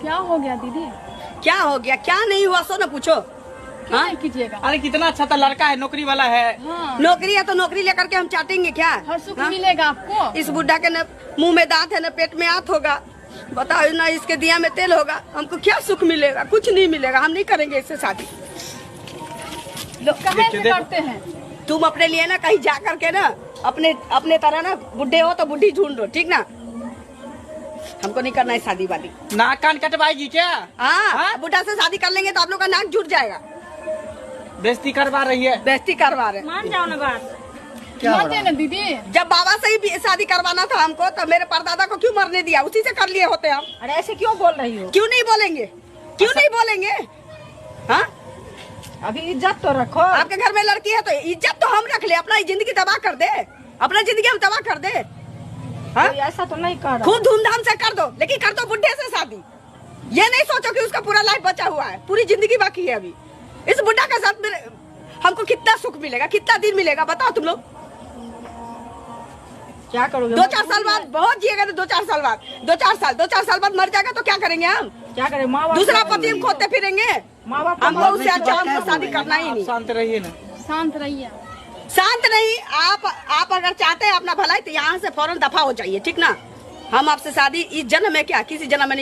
क्या हो गया दीदी? क्या हो गया, क्या नहीं हुआ सो न पूछो। क्यों नहीं कीजिएगा? अरे कितना अच्छा था, लड़का है, नौकरी वाला है। हाँ। नौकरी है तो नौकरी लेकर के हम चाटेंगे क्या? हर सुख हाँ? मिलेगा आपको। इस बुढ़ा के न मुंह में दांत है न पेट में आंत होगा, बताओ ना, इसके दिया में तेल होगा, हमको क्या सुख मिलेगा? कुछ नहीं मिलेगा, हम नहीं करेंगे इससे शादी। कहाँ से करते हैं? तुम अपने लिए ना कहीं जा करके ना अपने तरह ना बुढ़े हो तो बुढ़ी ढूंढो, ठीक ना? हमको नहीं करना है शादी वादी। नाक कान कटवाएगी क्या? हाँ, बुढ़ा से शादी कर लेंगे तो आप लोग का नाक जुट जाएगा। बेइज्जती करवा रही है। बेइज्जती करवा रहे। मान जाओ ना बात, मान जाए ना दीदी। जब बाबा से ही शादी करवाना था हमको तो मेरे परदादा को क्यों मरने दिया? उसी से कर लिए होते हम। अरे ऐसे क्यों बोल रही हो? क्यों नहीं बोलेंगे? क्यों नहीं बोलेंगे? हाँ, अभी इज्जत तो रखो। आपके घर में लड़की है तो इज्जत तो हम रख ले, अपना जिंदगी तबाह कर दे, अपना जिंदगी हम तबाह कर दे। हाँ? ऐसा तो नहीं कर। खूब धूमधाम से कर दो, लेकिन कर दो बुढ़े से शादी। ये नहीं सोचो कि उसका पूरा लाइफ बचा हुआ है, पूरी जिंदगी बाकी है अभी। इस बुढ़ा के साथ मेरे हमको कितना सुख मिलेगा, कितना दिन मिलेगा, बताओ तुम लोग। क्या करोगे? 2-4 साल बाद बहुत जिएगा, तो 2-4 साल बाद 2-4 साल बाद मर जाएगा तो क्या करेंगे हम? क्या करें? माँ बाप दूसरा पति हम खोते फिरेंगे। माँ बाप हमको उससे अच्छा हमको शादी करना ही नहीं। शांत रहिए ना। शांत रहिए। शांत नहीं, आप अगर चाहते हैं अपना भलाई तो यहाँ से फौरन दफा हो जाइए, ठीक ना? हम आपसे शादी इस जन्म में क्या किसी जन्म में नहीं